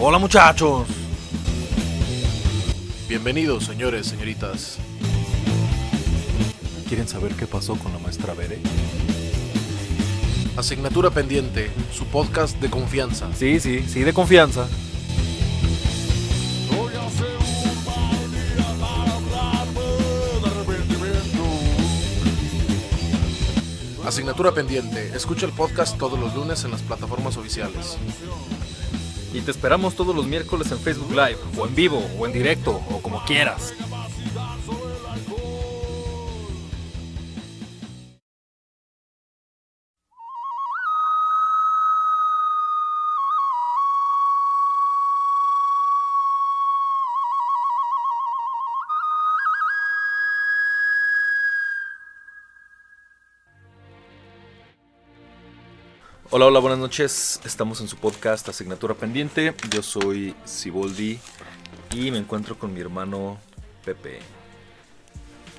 Hola muchachos. Bienvenidos señores, señoritas. ¿Quieren saber qué pasó con la maestra Bere? Asignatura pendiente, su podcast de confianza. Sí, de confianza. Asignatura pendiente, escucha el podcast todos los lunes en las plataformas oficiales. Y te esperamos todos los miércoles en Facebook Live, o en vivo, o en directo, o como quieras. Hola, buenas noches. Estamos en su podcast Asignatura Pendiente. Yo soy Siboldi y me encuentro con mi hermano Pepe.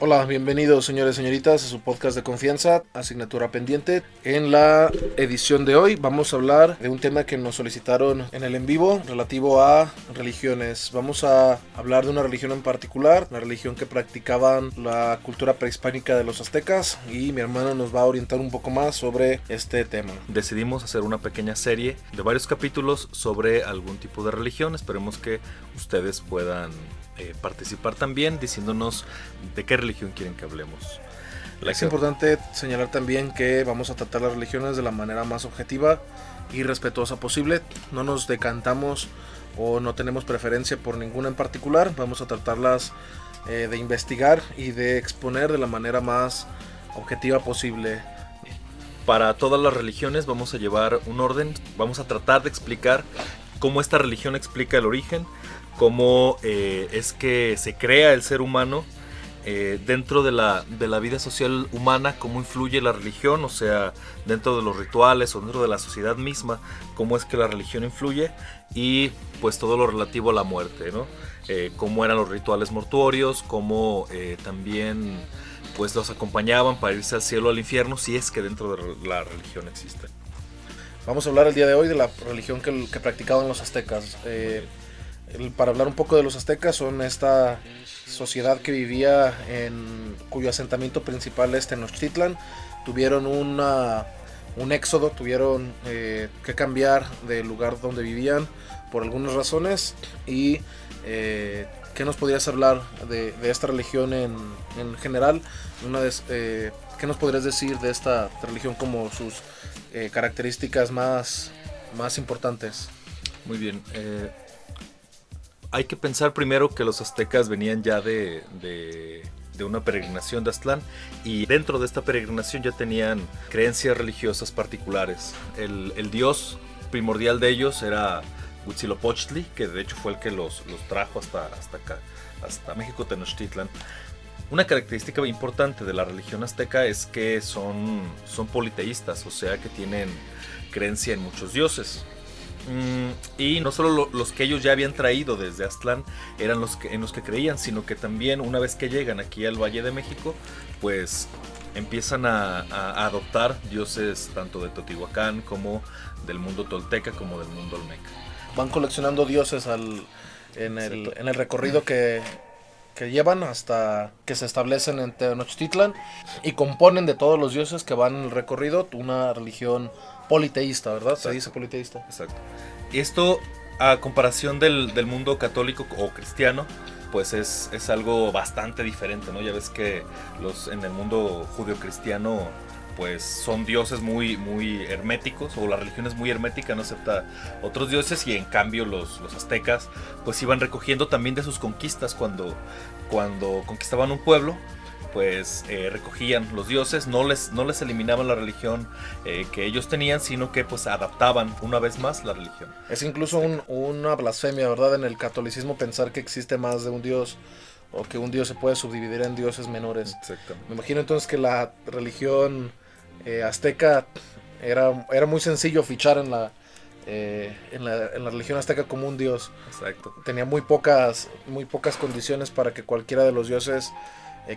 Hola, bienvenidos señores y señoritas a su podcast de confianza, Asignatura Pendiente. En la edición de hoy vamos a hablar de un tema que nos solicitaron en el en vivo relativo a religiones. Vamos a hablar de una religión en particular, una religión que practicaban la cultura prehispánica de los aztecas, y mi hermano nos va a orientar un poco más sobre este tema. Decidimos hacer una pequeña serie de varios capítulos sobre algún tipo de religión. Esperemos que ustedes puedan participar también diciéndonos de qué religión quieren que hablemos. Es importante señalar también que vamos a tratar las religiones de la manera más objetiva y respetuosa posible. No nos decantamos o no tenemos preferencia por ninguna en particular. Vamos a tratarlas de investigar y de exponer de la manera más objetiva posible. Para todas las religiones vamos a llevar un orden. Vamos a tratar de explicar cómo esta religión explica el origen, cómo es que se crea el ser humano dentro de la vida social humana, cómo influye la religión, o sea, dentro de los rituales o dentro de la sociedad misma, cómo es que la religión influye, y pues todo lo relativo a la muerte, ¿no? Cómo eran los rituales mortuorios, cómo también pues los acompañaban para irse al cielo o al infierno, si es que dentro de la religión existe. Vamos a hablar el día de hoy de la religión que practicaban los aztecas. Para hablar un poco de los aztecas, son esta sociedad que vivía cuyo asentamiento principal es Tenochtitlan. Tuvieron un éxodo, tuvieron que cambiar del lugar donde vivían por algunas razones. Y ¿qué nos podrías hablar de esta religión en general? ¿Qué nos podrías decir de esta religión como sus características más importantes? Muy bien. Hay que pensar primero que los aztecas venían ya de una peregrinación de Aztlán, y dentro de esta peregrinación ya tenían creencias religiosas particulares. El dios primordial de ellos era Huitzilopochtli, que de hecho fue el que los trajo hasta acá, hasta México, Tenochtitlan. Una característica importante de la religión azteca es que son politeístas, o sea que tienen creencia en muchos dioses. Y no solo los que ellos ya habían traído desde Aztlán eran en los que creían, sino que también una vez que llegan aquí al Valle de México, pues empiezan a adoptar dioses tanto de Teotihuacán como del mundo tolteca como del mundo olmeca. Van coleccionando dioses en el recorrido que llevan hasta que se establecen en Tenochtitlan, y componen de todos los dioses que van en el recorrido una religión politeísta, ¿verdad? Exacto. Se dice politeísta. Exacto. Esto, a comparación del mundo católico o cristiano, pues es algo bastante diferente, ¿no? Ya ves que en el mundo judio-cristiano pues son dioses muy herméticos, o la religión es muy hermética, no acepta otros dioses, y en cambio los aztecas pues iban recogiendo también de sus conquistas. Cuando conquistaban un pueblo, pues recogían los dioses, no les eliminaban la religión que ellos tenían, sino que pues adaptaban una vez más la religión. Es incluso una blasfemia, ¿verdad? En el catolicismo pensar que existe más de un dios, o que un dios se puede subdividir en dioses menores. Exactamente. Me imagino entonces que la religión azteca era muy sencillo fichar en la religión azteca como un dios. Exacto. Tenía muy pocas condiciones para que cualquiera de los dioses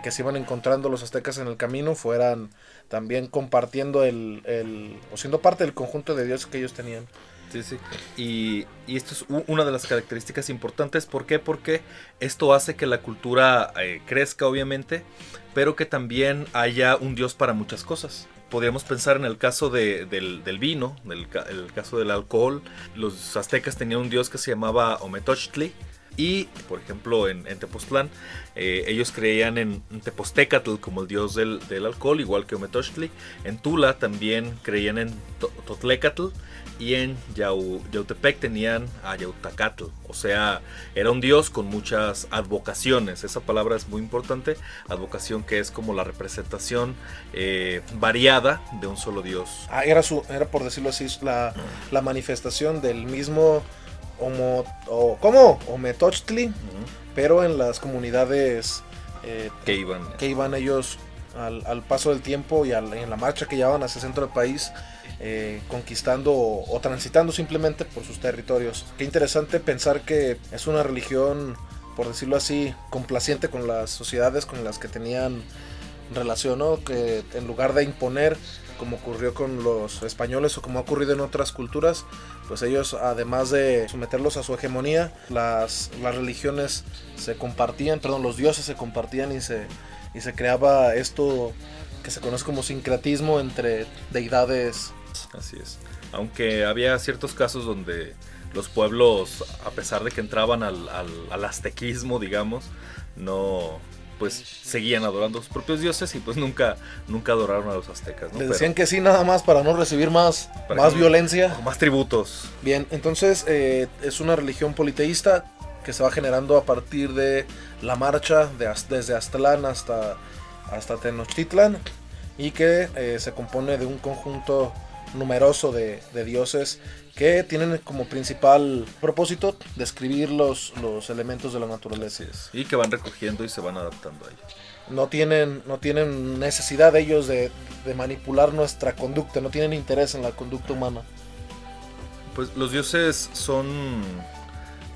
que se iban encontrando los aztecas en el camino fueran también compartiendo o siendo parte del conjunto de dioses que ellos tenían. Sí, sí. Y esto es una de las características importantes. ¿Por qué? Porque esto hace que la cultura crezca, obviamente, pero que también haya un dios para muchas cosas. Podríamos pensar en el caso del vino, el caso del alcohol. Los aztecas tenían un dios que se llamaba Ometochtli. Y, por ejemplo, en Tepoztlán, ellos creían en Tepoztécatl como el dios del alcohol, igual que Ometochtli. En Tula también creían en Totlecatl. Y en Yautepec tenían a Yautacatl. O sea, era un dios con muchas advocaciones. Esa palabra es muy importante. Advocación, que es como la representación variada de un solo dios. Era por decirlo así, la manifestación del mismo Ometochtli, pero en las comunidades que iban ellos al paso del tiempo y en la marcha que llevaban hacia el centro del país, conquistando o transitando simplemente por sus territorios. Qué interesante pensar que es una religión, por decirlo así, complaciente con las sociedades con las que tenían relación, ¿no? Que en lugar de imponer, como ocurrió con los españoles o como ha ocurrido en otras culturas, pues ellos, además de someterlos a su hegemonía, las religiones se compartían, los dioses se compartían y se creaba esto que se conoce como sincretismo entre deidades. Así es. Aunque había ciertos casos donde los pueblos, a pesar de que entraban al aztequismo, digamos, no, pues seguían adorando a sus propios dioses y pues nunca adoraron a los aztecas, ¿no? Les decían que sí, nada más para no recibir más violencia. Más tributos. Bien, entonces es una religión politeísta que se va generando a partir de la marcha desde Aztlán hasta Tenochtitlan, y que se compone de un conjunto numeroso de dioses que tienen como principal propósito describir los elementos de la naturaleza. Y que van recogiendo y se van adaptando a ellos. No tienen necesidad ellos de manipular nuestra conducta, no tienen interés en la conducta humana. Pues los dioses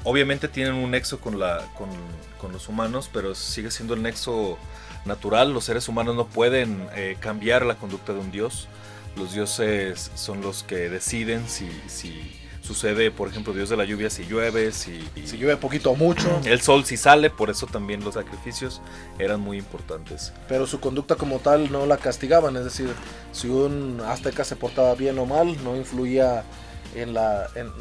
obviamente tienen un nexo con los humanos, pero sigue siendo el nexo natural. Los seres humanos no pueden cambiar la conducta de un dios. Los dioses son los que deciden si sucede, por ejemplo, dios de la lluvia, si llueve, si llueve poquito o mucho. El sol si sale, por eso también los sacrificios eran muy importantes. Pero su conducta como tal no la castigaban, es decir, si un azteca se portaba bien o mal, no influía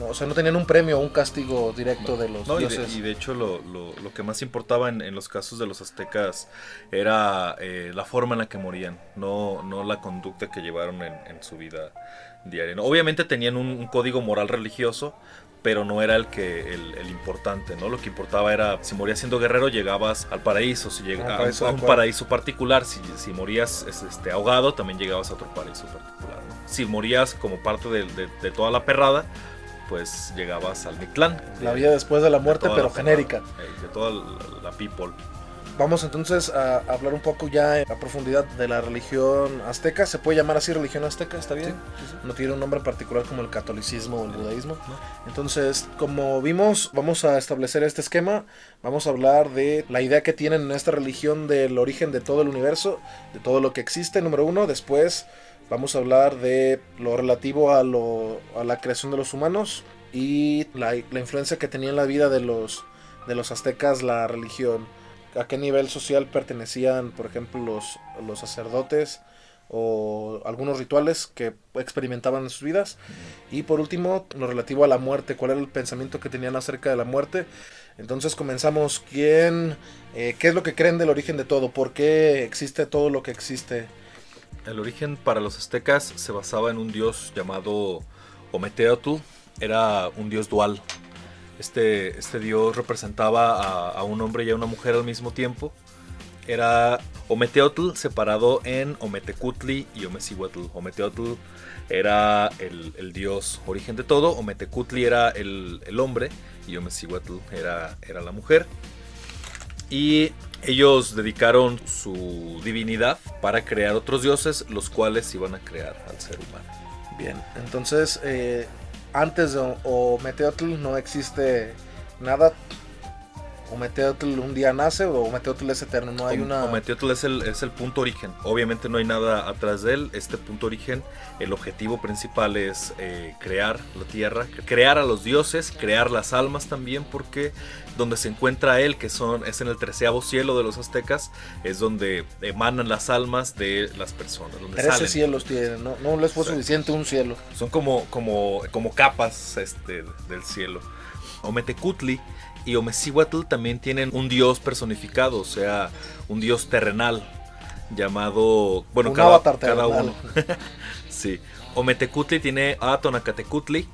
o sea, no tenían un premio o un castigo directo de los dioses. Y de hecho lo que más importaba en los casos de los aztecas era la forma en la que morían, no la conducta que llevaron en su vida diaria. Obviamente tenían un código moral religioso, pero no era el importante, ¿no? Lo que importaba era, si morías siendo guerrero, llegabas al paraíso, a un paraíso particular. Si morías ahogado, también llegabas a otro paraíso particular, ¿no? Si morías como parte de toda la perrada, pues llegabas al Mictlán. La vida después de la muerte, pero genérica. De toda la people. Vamos entonces a hablar un poco ya a profundidad de la religión azteca. ¿Se puede llamar así religión azteca? ¿Está bien? Sí. No tiene un nombre particular como el catolicismo o el budaísmo. No. Entonces, como vimos, vamos a establecer este esquema. Vamos a hablar de la idea que tienen en esta religión del origen de todo el universo, de todo lo que existe, número uno. Después vamos a hablar de lo relativo a la creación de los humanos y la influencia que tenía en la vida de los aztecas la religión. A qué nivel social pertenecían, por ejemplo, los sacerdotes o algunos rituales que experimentaban en sus vidas. Y por último, lo relativo a la muerte, cuál era el pensamiento que tenían acerca de la muerte. Entonces comenzamos. ¿Qué es lo que creen del origen de todo? ¿Por qué existe todo lo que existe? El origen para los aztecas se basaba en un dios llamado Ometeotl. Era un dios dual. Este dios representaba a un hombre y a una mujer al mismo tiempo. Era Ometeotl separado en Ometecutli y Omecihuatl. Ometeotl era el dios origen de todo, Ometecutli era el hombre y Omecihuatl era la mujer. Y ellos dedicaron su divinidad para crear otros dioses, los cuales iban a crear al ser humano. Bien, entonces antes de Ometeotl no existe nada. Ometeotl un día nace o Ometeotl es eterno, no hay una... Ometeotl es el punto origen, obviamente no hay nada atrás de él. Este punto origen, el objetivo principal es crear la tierra, crear a los dioses, crear las almas también, porque donde se encuentra él, es en el 13º cielo de los aztecas, es donde emanan las almas de las personas, donde 13 salen. cielos tienen, no les fue suficiente un cielo. Son como capas del cielo. Ometecutli y Omecihuatl también tienen un dios personificado, o sea, un dios terrenal llamado, bueno, un avatar cada terrenal. uno. Sí. Ometecutli tiene a Tonacatecutli,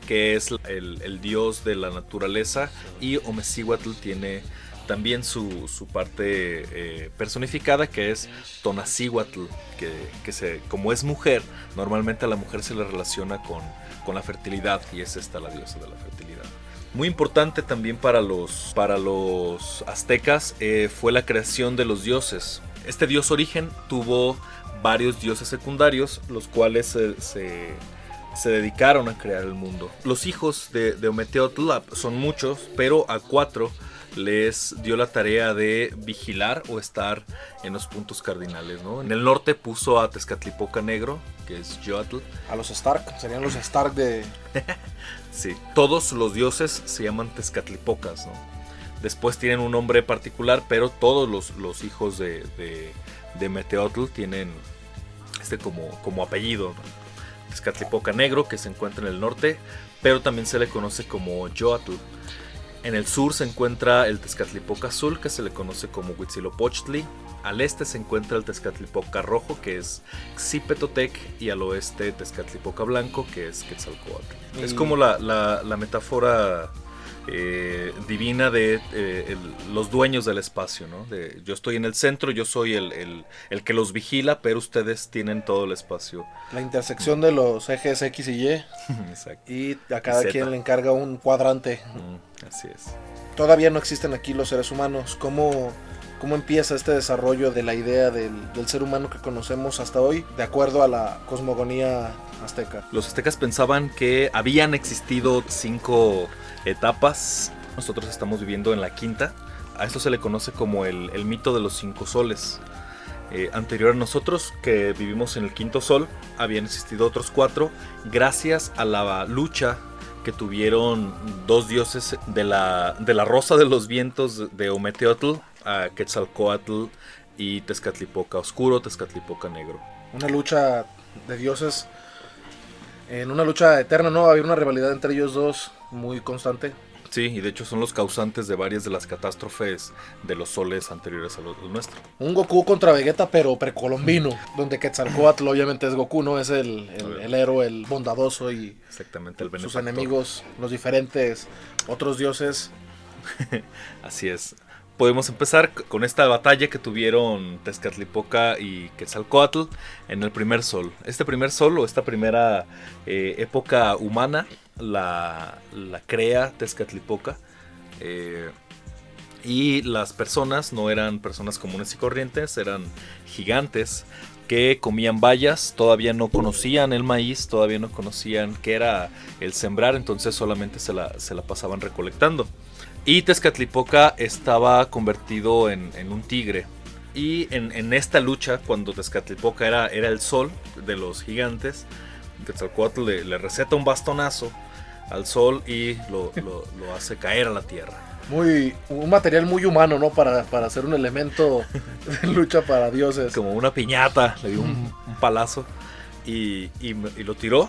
que es el dios de la naturaleza, y Omecihuatl tiene también su parte personificada, que es Tonacíhuatl, que como es mujer, normalmente a la mujer se le relaciona con la fertilidad, y es esta la diosa de la fertilidad. Muy importante también para los aztecas fue la creación de los dioses. Este dios origen tuvo varios dioses secundarios, los cuales se dedicaron a crear el mundo. Los hijos de Ometeotl son muchos, pero a 4 les dio la tarea de vigilar o estar en los puntos cardinales, ¿no? En el norte puso a Tezcatlipoca Negro, que es Yoatl. A los Stark, serían los Stark de... Sí, todos los dioses se llaman Tezcatlipocas, ¿no? Después tienen un nombre particular, pero todos los hijos de Meteotl tienen como apellido, ¿no? Tezcatlipoca Negro, que se encuentra en el norte, pero también se le conoce como Yoatl. En el sur se encuentra el Tezcatlipoca Azul, que se le conoce como Huitzilopochtli. Al este se encuentra el Tezcatlipoca Rojo, que es Xipetotec, y al oeste Tezcatlipoca Blanco, que es Quetzalcóatl. Es como la metáfora divina de los dueños del espacio, ¿no? Yo estoy en el centro, yo soy el que los vigila, pero ustedes tienen todo el espacio. La intersección de los ejes X y Y. Exacto. Y a cada quien le encarga un cuadrante. Así es. Todavía no existen aquí los seres humanos. ¿Cómo empieza este desarrollo de la idea del ser humano que conocemos hasta hoy, de acuerdo a la cosmogonía azteca? Los aztecas pensaban que habían existido 5 etapas. Nosotros estamos viviendo en la quinta. A esto se le conoce como el mito de los 5 soles. Anterior a nosotros, que vivimos en el quinto sol, habían existido otros 4 gracias a la lucha que tuvieron 2 dioses de la Rosa de los Vientos de Ometeotl, a Quetzalcóatl y Tezcatlipoca Oscuro, Tezcatlipoca Negro. Una lucha de dioses, en una lucha eterna, ¿no? Había una rivalidad entre ellos dos muy constante. Sí, y de hecho son los causantes de varias de las catástrofes de los soles anteriores a los nuestros. Un Goku contra Vegeta, pero precolombino, donde Quetzalcóatl obviamente es Goku, ¿no? Es el héroe, el bondadoso, y exactamente, el sus benefactor. enemigos, los diferentes otros dioses. Así es. Podemos empezar con esta batalla que tuvieron Tezcatlipoca y Quetzalcóatl en el primer sol. Este primer sol, o esta primera época humana, la crea Tezcatlipoca. Y las personas no eran personas comunes y corrientes, eran gigantes que comían bayas, todavía no conocían el maíz, todavía no conocían qué era el sembrar, entonces solamente se la pasaban recolectando. Y Tezcatlipoca estaba convertido en un tigre. Y en esta lucha, cuando Tezcatlipoca era el sol de los gigantes, Quetzalcóatl le receta un bastonazo al sol y lo hace caer a la tierra. Un material muy humano, ¿no? Para hacer un elemento de lucha para dioses. Como una piñata, le dio un palazo y lo tiró,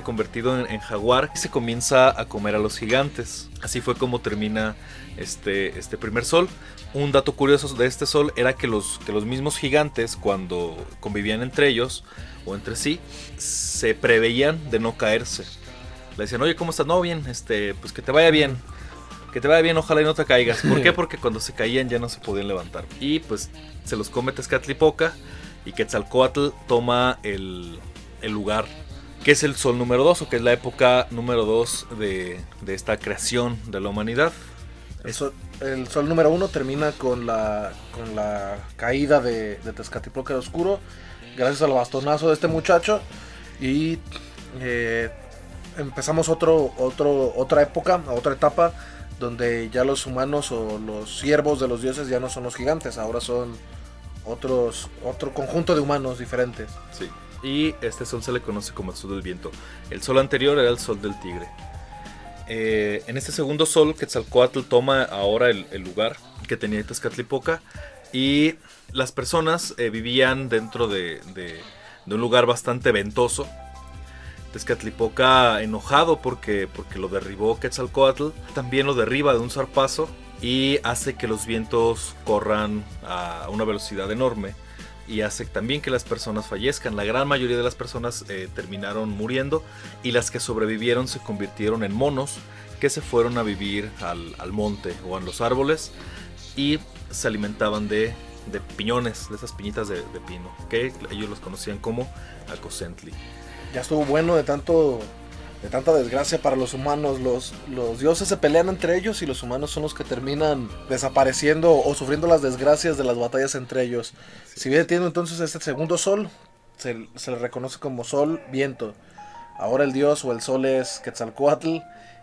convertido en jaguar, y se comienza a comer a los gigantes. Así fue como termina este primer sol. Un dato curioso de este sol era que los mismos gigantes, cuando convivían entre ellos o entre sí, se preveían de no caerse. Le decían, oye, ¿cómo estás? No, bien, pues que te vaya bien. Que te vaya bien, ojalá y no te caigas. ¿Por qué? Porque cuando se caían ya no se podían levantar. Y pues se los come Tezcatlipoca y Quetzalcóatl toma el lugar, que es el sol número 2, o que es la época número 2 de esta creación de la humanidad. El sol número 1 termina con la caída de Tezcatlipoca Oscuro, gracias al bastonazo de este muchacho. Y empezamos otra época, otra etapa donde ya los humanos o los siervos de los dioses ya no son los gigantes, ahora son otro conjunto de humanos diferentes. Sí. Y este sol se le conoce como el sol del viento. El sol anterior era el sol del tigre. En este segundo sol, Quetzalcóatl toma ahora el lugar que tenía Tezcatlipoca, y las personas vivían dentro de un lugar bastante ventoso. Tezcatlipoca, enojado porque lo derribó Quetzalcóatl, también lo derriba de un zarpazo y hace que los vientos corran a una velocidad enorme, y hace también que las personas fallezcan. La gran mayoría de las personas terminaron muriendo, y las que sobrevivieron se convirtieron en monos que se fueron a vivir al monte o en los árboles, y se alimentaban de piñones, de esas piñitas de pino, que ellos los conocían como Acocentli. Ya estuvo bueno de tanta desgracia para los humanos. Los dioses se pelean entre ellos y los humanos son los que terminan desapareciendo o sufriendo las desgracias de las batallas entre ellos. Sí. Si bien tiene entonces este segundo sol, se le reconoce como sol viento. Ahora el dios o el sol es Quetzalcóatl,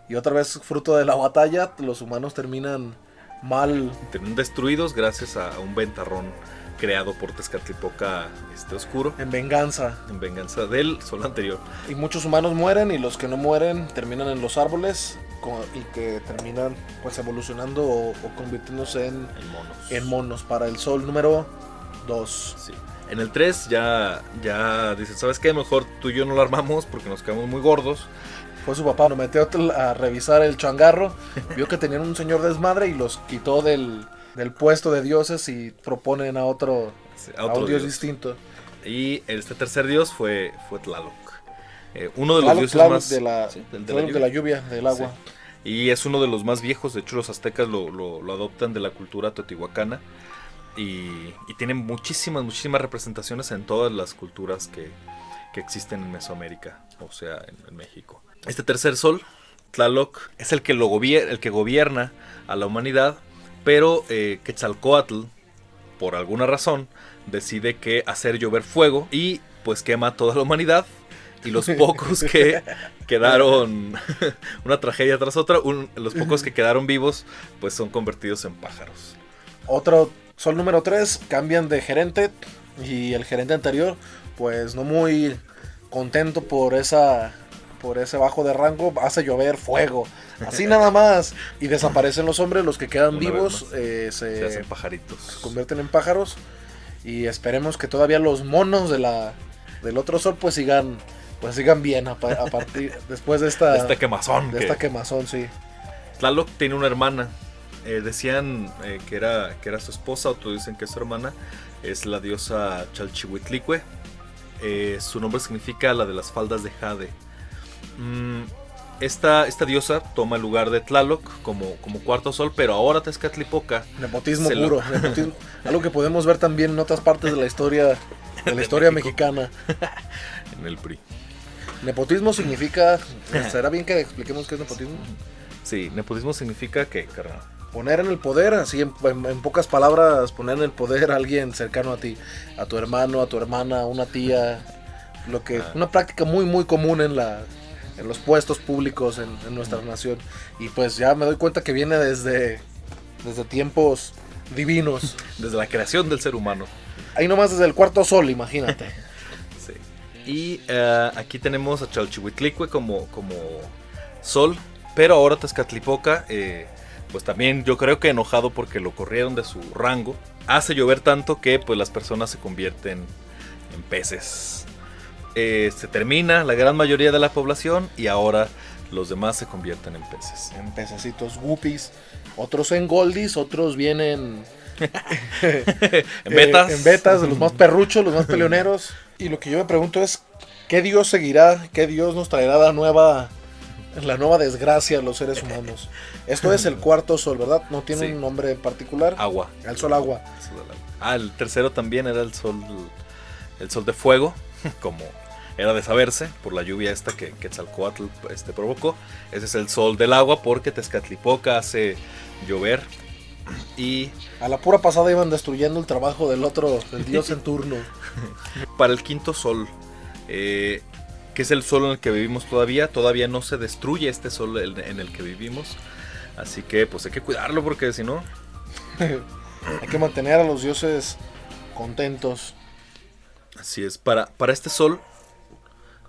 y otra vez fruto de la batalla los humanos terminan destruidos gracias a un ventarrón creado por Tezcatlipoca oscuro. En venganza del sol anterior. Y muchos humanos mueren, y los que no mueren terminan en los árboles, y que terminan pues evolucionando o convirtiéndose en monos para el sol número 2. Sí. En el 3 ya dicen, ¿sabes qué? Mejor tú y yo no lo armamos porque nos quedamos muy gordos. Fue su papá, lo metió a revisar el changarro, vio que tenían un señor desmadre y los quitó del puesto de dioses y proponen a otro dios distinto. Y este tercer dios fue Tlaloc, uno de Tlaloc, los dioses más de la lluvia, del agua. Sí. Y es uno de los más viejos. De hecho, los aztecas lo adoptan de la cultura teotihuacana, y tienen muchísimas representaciones en todas las culturas que existen en Mesoamérica, o sea, en México. Este tercer sol, Tlaloc, es el que gobierna a la humanidad, pero Quetzalcóatl, por alguna razón, decide que hacer llover fuego y pues quema a toda la humanidad, y los pocos que quedaron, una tragedia tras otra, los pocos que quedaron vivos pues son convertidos en pájaros. Otro sol número 3, cambian de gerente, y el gerente anterior pues no muy contento por ese bajo de rango, hace llover fuego, así nada más, y desaparecen los hombres. Los que quedan vivos se hacen pajaritos, se convierten en pájaros, y esperemos que todavía los monos del otro sol pues sigan bien a partir después de esta quemazón, sí. Tlaloc tiene una hermana, decían que era su esposa, otros dicen que es su hermana. Es la diosa Chalchihuitlicue. Su nombre significa la de las faldas de jade. Esta diosa toma el lugar de Tlaloc como cuarto sol, pero ahora Tezcatlipoca. Nepotismo puro, nepotismo, algo que podemos ver también en otras partes de la historia mexicana. En el PRI. Nepotismo significa, ¿será bien que expliquemos qué es nepotismo? Sí, nepotismo significa que, carnal, poner en el poder, así en pocas palabras, poner en el poder a alguien cercano a ti, a tu hermano, a tu hermana, una tía, una práctica muy muy común en los puestos públicos en nuestra nación. Y pues ya me doy cuenta que viene desde tiempos divinos. Desde la creación del ser humano. Ahí nomás desde el cuarto sol, imagínate. Sí. Y aquí tenemos a Chalchihuitlicue como sol, pero ahora Tezcatlipoca, pues también yo creo que enojado porque lo corrieron de su rango, hace llover tanto que pues las personas se convierten en peces. Se termina la gran mayoría de la población y ahora los demás se convierten en peces. En pececitos guppies, otros en goldies, otros vienen en betas. En betas, los más perruchos, los más peleoneros. Y lo que yo me pregunto es, ¿qué Dios seguirá? ¿Qué Dios nos traerá la nueva desgracia a los seres humanos? Esto es el cuarto sol, ¿verdad? No tiene un nombre en particular. Agua. El sol agua. El tercero también era el sol de fuego, como era de saberse, por la lluvia esta que Quetzalcóatl provocó. Ese es el sol del agua porque Tezcatlipoca hace llover. Y a la pura pasada iban destruyendo el trabajo del dios en turno. Para el quinto sol, que es el sol en el que vivimos todavía no se destruye este sol en el que vivimos. Así que pues hay que cuidarlo porque si no... Hay que mantener a los dioses contentos. Así es, para este sol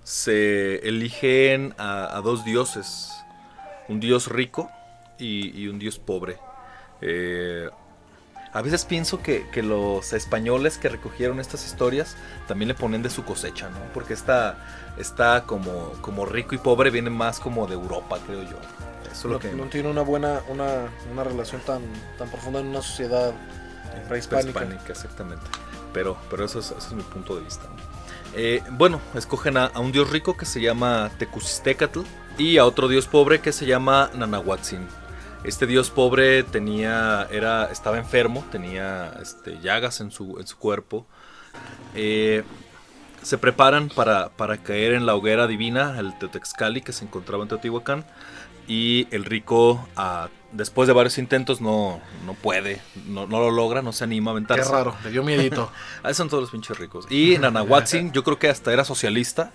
se eligen a dos dioses, un dios rico y un dios pobre. A veces pienso que los españoles que recogieron estas historias también le ponen de su cosecha, ¿no? Porque está como rico y pobre viene más como de Europa, creo yo. Eso es lo que... No tiene una buena una relación tan profunda en una sociedad prehispánica. Exactamente. Pero eso es mi punto de vista, ¿no? Bueno, escogen a un dios rico que se llama Tecusistecatl y a otro dios pobre que se llama Nanahuatzin. Este dios pobre estaba enfermo, tenía llagas en su cuerpo. Se preparan para caer en la hoguera divina, el Teotexcali, que se encontraba en Teotihuacán. Y el rico, después de varios intentos, no puede, no lo logra, no se anima a aventarse. Qué raro, le dio miedito. Ahí son todos los pinches ricos. Y Nanahuatzin, yo creo que hasta era socialista,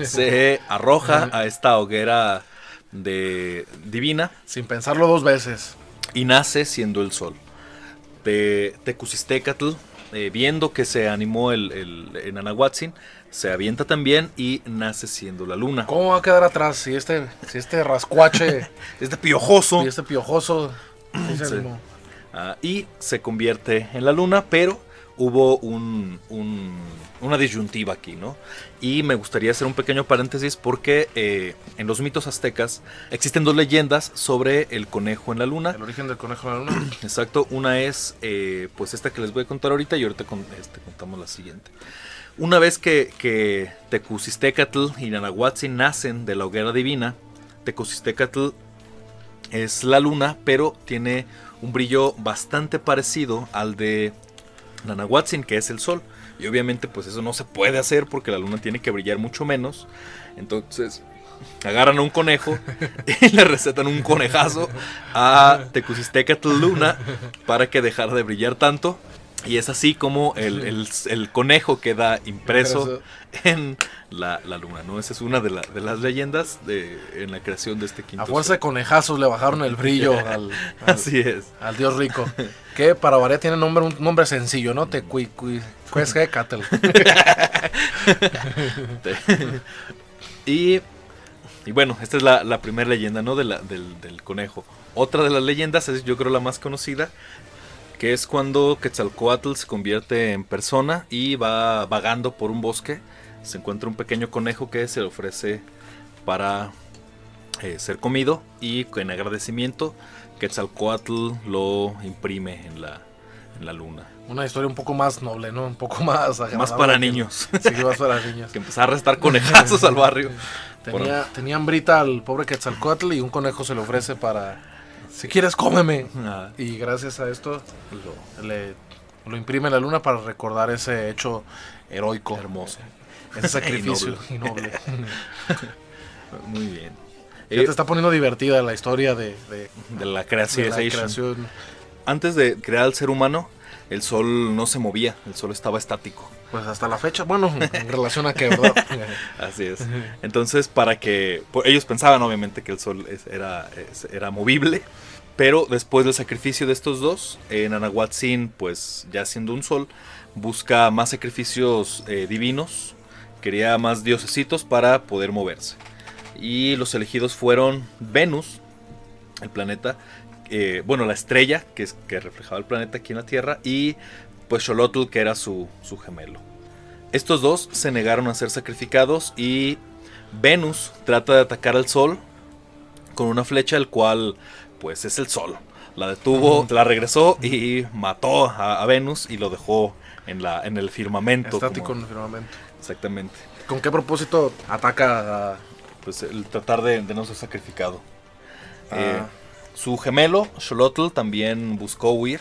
se arroja a esta hoguera divina. Sin pensarlo dos veces. Y nace siendo el sol. Tecusistecatl, viendo que se animó el Nanahuatzin, se avienta también y nace siendo la luna. ¿Cómo va a quedar atrás si este rascuache, piojoso, si este piojoso se Sí. animó? Y se convierte en la luna, pero hubo una disyuntiva aquí, ¿no? Y me gustaría hacer un pequeño paréntesis porque en los mitos aztecas existen dos leyendas sobre el conejo en la luna. El origen del conejo en la luna. Exacto, una es pues esta que les voy a contar ahorita y ahorita contamos la siguiente. Una vez que Tecusistecatl y Nanahuatzin nacen de la hoguera divina, Tecusistecatl es la luna, pero tiene un brillo bastante parecido al de Nanahuatzin, que es el sol. Y obviamente pues eso no se puede hacer porque la luna tiene que brillar mucho menos. Entonces agarran a un conejo y le recetan un conejazo a Tecusistecatl Luna para que dejara de brillar tanto. Y es así como el conejo queda impreso en la luna, ¿no? Esa es una de las leyendas en la creación de este quinto A fuerza sol. de conejazos le bajaron el brillo Así es. al dios rico. Que para variar tiene un nombre sencillo, ¿no? Tecuicuizquecatl. Y bueno, esta es la primera leyenda, ¿no? Del conejo. Otra de las leyendas es, yo creo, la más conocida, que es cuando Quetzalcóatl se convierte en persona y va vagando por un bosque. Se encuentra un pequeño conejo que se le ofrece para ser comido, y en agradecimiento Quetzalcóatl lo imprime en la luna. Una historia un poco más noble, ¿no? Un poco más agradable. Más para niños. Sí, más para niños. Que empezar a arrestar conejazos al barrio. Tenía hambrita al pobre Quetzalcóatl y un conejo se le ofrece para... Si quieres, cómeme. Y gracias a esto lo imprime en la luna para recordar ese hecho heroico. Hermoso. Ese sacrificio y noble. Muy bien. Ya te está poniendo divertida la historia de la creación. creación. Antes de crear al ser humano, el sol no se movía, el sol estaba estático. Pues hasta la fecha, bueno, en relación a que, ¿verdad? Así es. Entonces, ellos pensaban obviamente que el sol era movible, pero después del sacrificio de estos dos, Nanahuatzin, pues ya siendo un sol, busca más sacrificios divinos, quería más diosesitos para poder moverse. Y los elegidos fueron Venus, el planeta, la estrella que reflejaba el planeta aquí en la Tierra, y pues Xolotl, que era su gemelo. Estos dos se negaron a ser sacrificados y Venus trata de atacar al sol con una flecha, el cual pues es el sol. La detuvo, la regresó y mató a Venus y lo dejó en el firmamento. Estático en el firmamento. Exactamente. ¿Con qué propósito ataca a...? Pues el tratar de no ser sacrificado. Su gemelo, Xolotl, también buscó huir.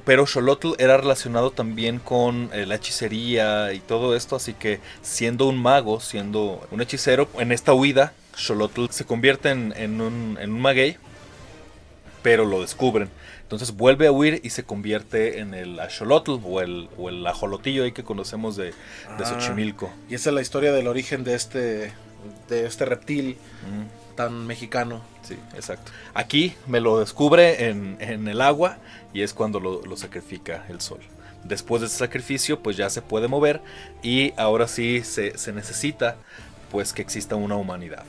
Pero Xolotl era relacionado también con la hechicería y todo esto, así que siendo un mago, siendo un hechicero, en esta huida Xolotl se convierte en un maguey, pero lo descubren. Entonces vuelve a huir y se convierte en el Axolotl o el ajolotillo ahí que conocemos de Xochimilco. Y esa es la historia del origen de este reptil tan mexicano. Sí, exacto. Aquí me lo descubre en el agua y es cuando lo sacrifica el sol. Después de ese sacrificio pues ya se puede mover y ahora sí se necesita pues que exista una humanidad.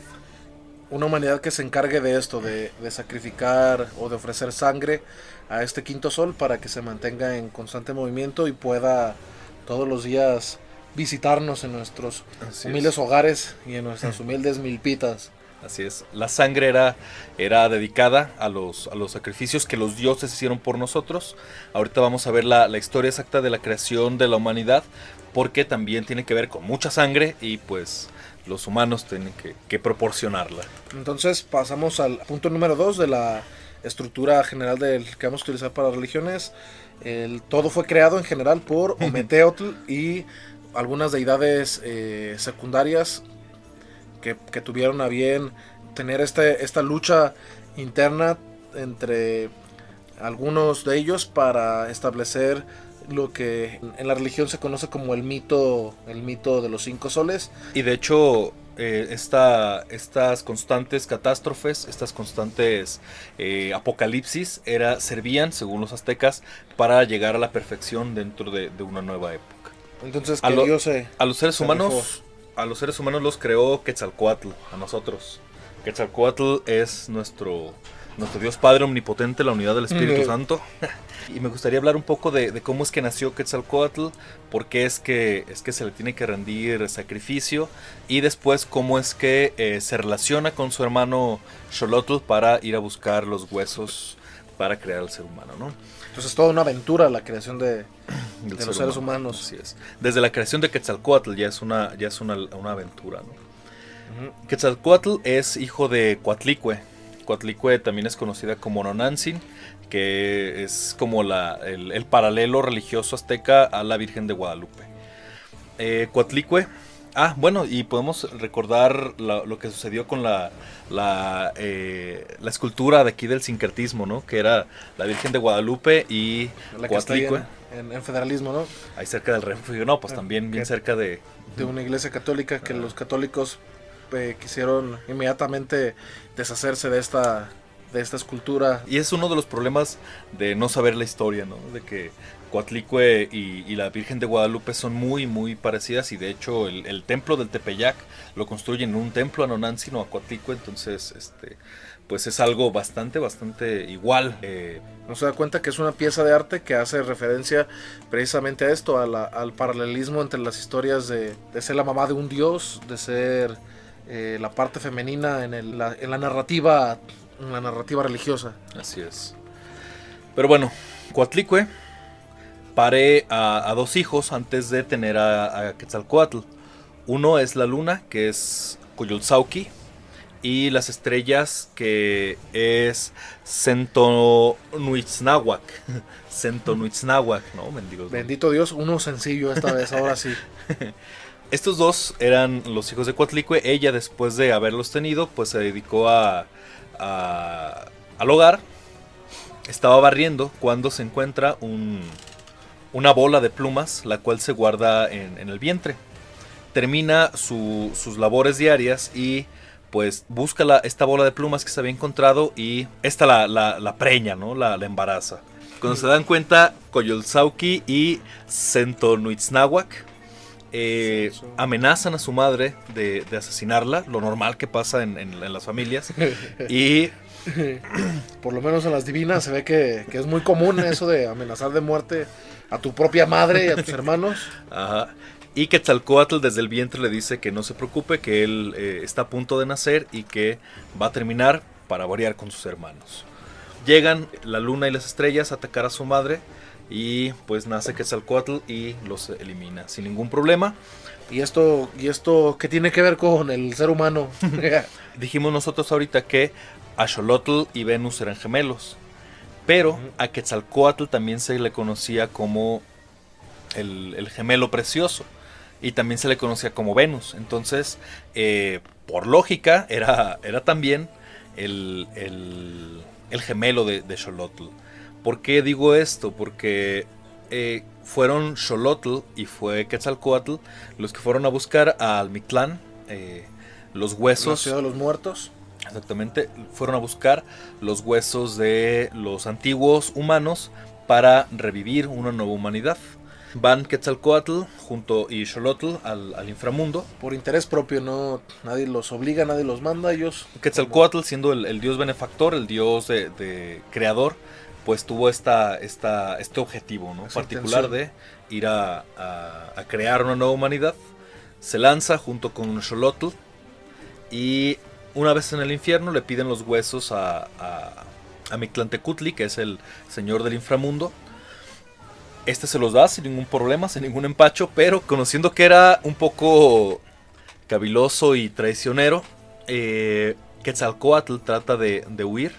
Una humanidad que se encargue de esto, de sacrificar o de ofrecer sangre a este quinto sol para que se mantenga en constante movimiento y pueda todos los días visitarnos en nuestros humildes hogares y en nuestras humildes milpitas. Así es, la sangre era dedicada a los sacrificios que los dioses hicieron por nosotros. Ahorita vamos a ver la historia exacta de la creación de la humanidad, porque también tiene que ver con mucha sangre y pues los humanos tienen que proporcionarla. Entonces pasamos al punto número 2 de la estructura general del que vamos a utilizar para religiones. Todo fue creado en general por Ometeotl y algunas deidades secundarias que tuvieron a bien tener esta lucha interna entre algunos de ellos para establecer lo que en la religión se conoce como el mito de los 5 soles. Y de hecho estas constantes catástrofes, estas constantes apocalipsis servían, según los aztecas, para llegar a la perfección dentro de una nueva época. Entonces a los seres humanos los creó Quetzalcóatl, a nosotros. Quetzalcóatl es nuestro Dios Padre omnipotente, la unidad del Espíritu Santo. Y me gustaría hablar un poco de cómo es que nació Quetzalcóatl, por qué es que se le tiene que rendir sacrificio, y después cómo es que se relaciona con su hermano Xolotl para ir a buscar los huesos para crear al ser humano, ¿no? Entonces es toda una aventura la creación de los seres humanos. Así es. Desde la creación de Quetzalcóatl ya es una aventura, ¿no? Quetzalcóatl es hijo de Coatlicue. Coatlicue también es conocida como Nonantzin, que es como el paralelo religioso azteca a la Virgen de Guadalupe. Coatlicue. Bueno, y podemos recordar lo que sucedió con la escultura de aquí del sincretismo, ¿no? Que era la Virgen de Guadalupe y la Coatlicue. En federalismo, ¿no? Ahí cerca del refugio, no, pues también bien cerca de una iglesia católica que los católicos quisieron inmediatamente deshacerse de esta escultura. Y es uno de los problemas de no saber la historia, ¿no? De que Coatlicue y la Virgen de Guadalupe son muy, muy parecidas, y de hecho el templo del Tepeyac lo construyen en un templo a Nonantzin o a Coatlicue, entonces pues es algo bastante igual. No se da cuenta que es una pieza de arte que hace referencia precisamente a esto, al paralelismo entre las historias de ser la mamá de un dios, de ser la parte femenina en la narrativa religiosa. Así es. Pero bueno, Coatlicue pare a 2 hijos antes de tener a Quetzalcóatl. Uno es la luna, que es Coyolxauhqui, y las estrellas, que es Centonuitznahuac. Centonuitznahuac, ¿no? Mendigos, bendito Dios, uno sencillo esta vez, ahora sí. Estos 2 eran los hijos de Coatlicue. Ella, después de haberlos tenido, pues se dedicó al hogar. Estaba barriendo cuando se encuentra una bola de plumas, la cual se guarda en el vientre. Termina sus labores diarias y pues busca esta bola de plumas que se había encontrado, y esta la preña, ¿no? La embaraza. Cuando se dan cuenta, Coyolxauhqui y Centonuitznahuac amenazan a su madre de asesinarla, lo normal que pasa en las familias. Y por lo menos en las divinas se ve que es muy común eso de amenazar de muerte a tu propia madre y a tus hermanos. Ajá. Y Quetzalcóatl desde el vientre le dice que no se preocupe, que él está a punto de nacer y que va a terminar, para variar, con sus hermanos. Llegan la luna y las estrellas a atacar a su madre, y pues nace Quetzalcóatl y los elimina sin ningún problema. ¿Y esto qué tiene que ver con el ser humano? Dijimos nosotros ahorita que Axolotl y Venus eran gemelos, pero a Quetzalcóatl también se le conocía como el gemelo precioso, y también se le conocía como Venus. Entonces, por lógica, era también el gemelo de Xolotl. ¿Por qué digo esto? Porque fueron Xolotl y fue Quetzalcóatl los que fueron a buscar a Almitlán los huesos. La ciudad de los muertos. Exactamente, fueron a buscar los huesos de los antiguos humanos para revivir una nueva humanidad. Van Quetzalcóatl y Xolotl al inframundo. Por interés propio, no, nadie los obliga, nadie los manda, ellos... Quetzalcóatl, siendo el dios benefactor, el dios de creador, pues tuvo este objetivo, ¿no? Particular de ir a crear una nueva humanidad. Se lanza junto con Xolotl y una vez en el infierno le piden los huesos a Mictlantecutli, que es el señor del inframundo. Este se los da sin ningún problema, sin ningún empacho, pero conociendo que era un poco caviloso y traicionero, Quetzalcóatl trata de huir.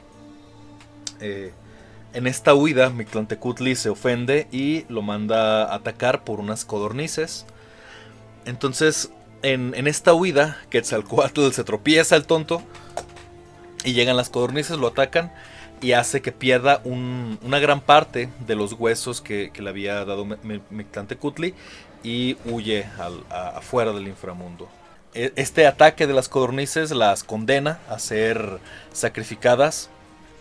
En esta huida, Mictlantecutli se ofende y lo manda a atacar por unas codornices. Entonces, en esta huida, Quetzalcóatl se tropieza el tonto y llegan las codornices, lo atacan y hace que pierda una gran parte de los huesos que le había dado Mictlantecutli y huye afuera del inframundo. Este ataque de las codornices las condena a ser sacrificadas.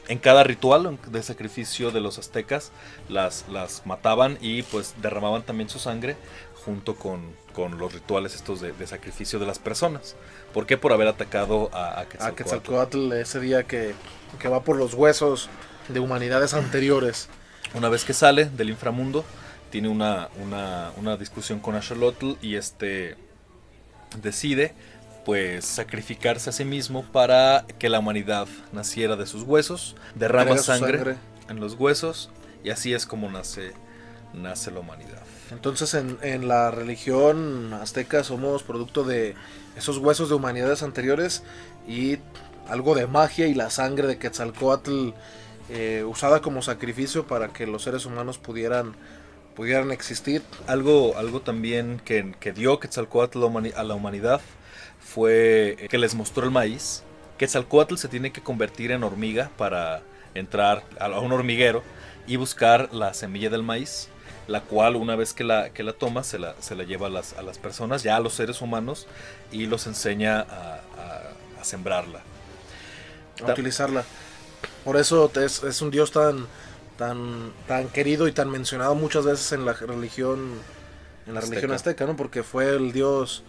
En cada ritual de sacrificio de los aztecas las mataban y pues derramaban también su sangre junto con los rituales estos de sacrificio de las personas. ¿Por qué? Por haber atacado a Quetzalcóatl. A Quetzalcóatl, ese día que va por los huesos de humanidades anteriores. Una vez que sale del inframundo, tiene una discusión con Axolotl y decide pues sacrificarse a sí mismo para que la humanidad naciera de sus huesos, derrama sangre en los huesos y así es como nace la humanidad. Entonces en la religión azteca somos producto de esos huesos de humanidades anteriores y algo de magia y la sangre de Quetzalcóatl usada como sacrificio para que los seres humanos pudieran existir. Algo también que dio Quetzalcóatl a la humanidad fue que les mostró el maíz. Quetzalcóatl se tiene que convertir en hormiga para entrar a un hormiguero y buscar la semilla del maíz, la cual una vez que la toma se la lleva a las personas, ya a los seres humanos, y los enseña a sembrarla, a utilizarla. Por eso es un dios tan querido y tan mencionado muchas veces en la religión azteca, ¿no? Porque fue el dios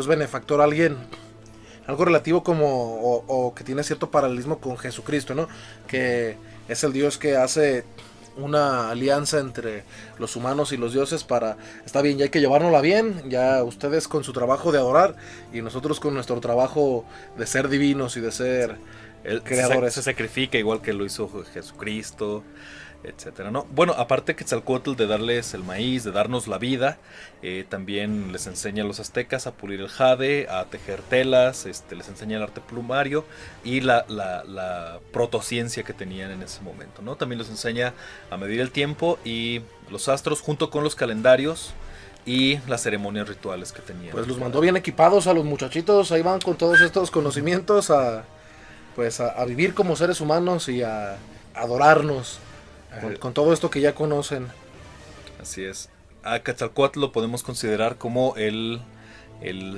benefactor, algo relativo como o que tiene cierto paralelismo con Jesucristo, ¿no? Que es el dios que hace una alianza entre los humanos y los dioses para, está bien, ya hay que llevárnosla bien, ya ustedes con su trabajo de adorar y nosotros con nuestro trabajo de ser divinos y de ser creadores. Se sacrifica igual que lo hizo Jesucristo, etcétera, ¿no? Bueno, aparte Quetzalcóatl de darles el maíz, de darnos la vida, también les enseña a los aztecas a pulir el jade, a tejer telas, les enseña el arte plumario y la protociencia que tenían en ese momento, ¿no? También les enseña a medir el tiempo y los astros junto con los calendarios y las ceremonias rituales que tenían. Pues los mandó bien equipados a los muchachitos, ahí van con todos estos conocimientos a vivir como seres humanos y a adorarnos. Con todo esto que ya conocen. Así es. A Quetzalcóatl lo podemos considerar como el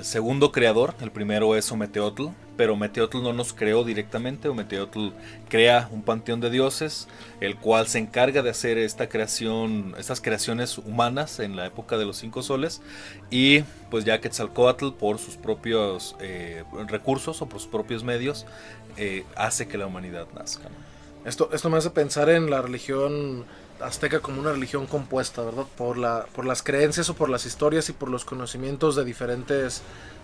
segundo creador. El primero es Ometeotl, pero Ometeotl no nos creó directamente. Ometeotl crea un panteón de dioses, el cual se encarga de hacer estas creaciones humanas en la época de los 5 soles. Y pues ya Quetzalcóatl, por sus propios recursos o por sus propios medios, hace que la humanidad nazca, ¿no? Esto me hace pensar en la religión azteca como una religión compuesta, ¿verdad? Por las creencias o por las historias y por los conocimientos de diferentes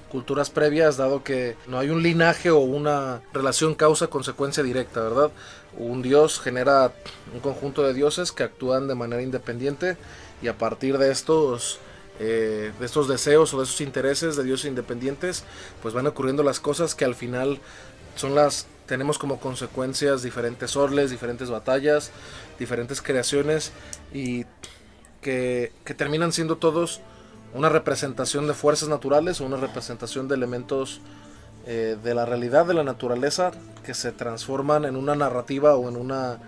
culturas previas, dado que no hay un linaje o una relación causa-consecuencia directa, ¿verdad? Un dios genera un conjunto de dioses que actúan de manera independiente y a partir de estos deseos o de esos intereses de dioses independientes, pues van ocurriendo las cosas que al final tenemos como consecuencias diferentes orles, diferentes batallas, diferentes creaciones y que terminan siendo todos una representación de fuerzas naturales o una representación de elementos de la realidad de la naturaleza que se transforman en una narrativa o en una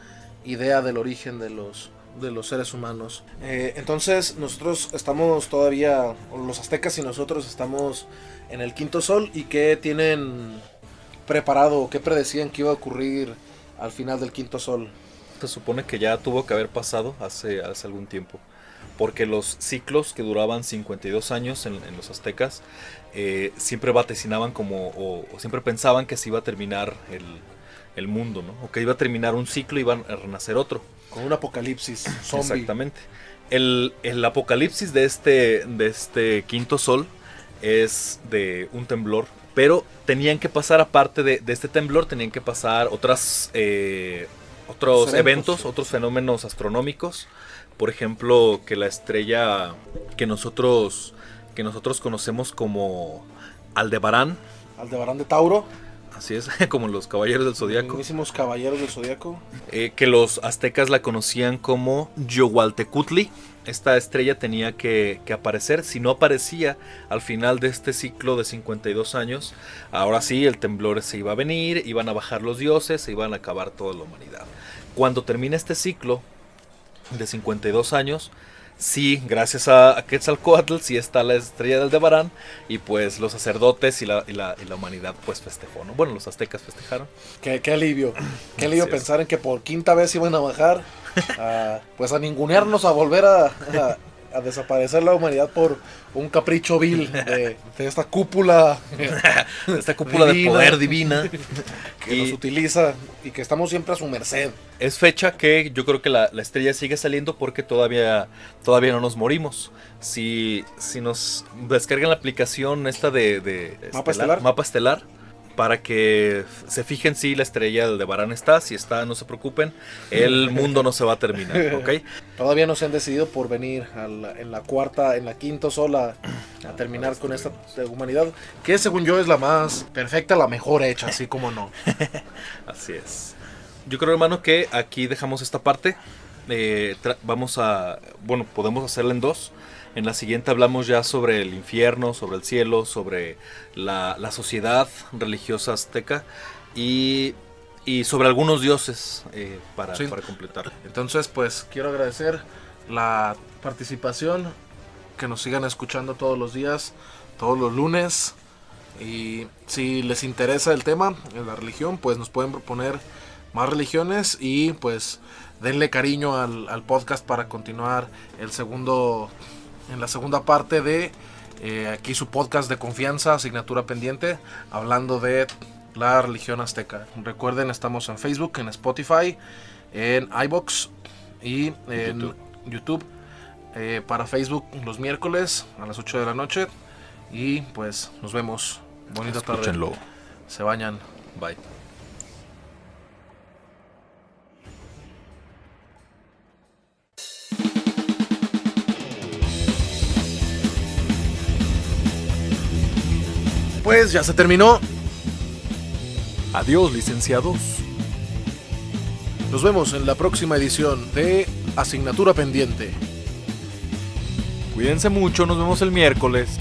idea del origen de los seres humanos. Entonces nosotros estamos todavía, los aztecas y nosotros estamos en el quinto sol y que tienen preparado o qué predecían que iba a ocurrir al final del quinto sol? Se supone que ya tuvo que haber pasado hace algún tiempo, porque los ciclos que duraban 52 años en los aztecas siempre vaticinaban o siempre pensaban que se iba a terminar el mundo, ¿no? O que iba a terminar un ciclo y iba a renacer otro. Con un apocalipsis zombie. Exactamente. El apocalipsis de este quinto sol es de un temblor, pero tenían que pasar, aparte de este temblor, tenían que pasar otros eventos, otros fenómenos astronómicos. Por ejemplo, que la estrella que nosotros conocemos como Aldebarán. Aldebarán de Tauro. Así es, como los caballeros del Zodíaco. Mismísimos caballeros del Zodíaco. Que los aztecas la conocían como Yohualtecutli. Esta estrella tenía que aparecer. Si no aparecía al final de este ciclo de 52 años, ahora sí el temblor se iba a venir, iban a bajar los dioses, se iban a acabar toda la humanidad. Cuando termina este ciclo de 52 años, sí, gracias a Quetzalcóatl, sí está la estrella del Aldebarán, y pues los sacerdotes y la humanidad pues festejó, ¿no? Bueno, los aztecas festejaron. Qué alivio, qué alivio pensar en que por quinta vez iban a bajar, pues a ningunearnos, a volver a desaparecer la humanidad por un capricho vil de esta cúpula. Esta cúpula divina, de poder divina. Que nos utiliza y que estamos siempre a su merced. Es fecha que yo creo que la estrella sigue saliendo porque todavía no nos morimos. Si nos descargan la aplicación esta de Mapa Estelar, para que se fijen si la estrella del Aldebarán está. Si está, no se preocupen, el mundo no se va a terminar, ¿ok? Todavía no se han decidido por venir en la quinto sol a terminar con esta humanidad, que según yo es la más perfecta, la mejor hecha, así como no. Así es. Yo creo, hermano, que aquí dejamos esta parte. Podemos hacerla en dos. En la siguiente hablamos ya sobre el infierno, sobre el cielo, sobre la sociedad religiosa azteca y sobre algunos dioses para completar. Entonces, pues quiero agradecer la participación, que nos sigan escuchando todos los días, todos los lunes. Y si les interesa el tema de la religión, pues nos pueden proponer más religiones y pues denle cariño al podcast para continuar en la segunda parte de aquí su podcast de confianza, Asignatura Pendiente, hablando de la religión azteca. Recuerden, estamos en Facebook, en Spotify, en iVoox y en YouTube. Para Facebook los miércoles a las 8 de la noche. Y pues nos vemos. Bonita tarde. Escúchenlo. Se bañan. Bye. Pues ya se terminó. Adiós, licenciados. Nos vemos en la próxima edición de Asignatura Pendiente. Cuídense mucho, nos vemos el miércoles.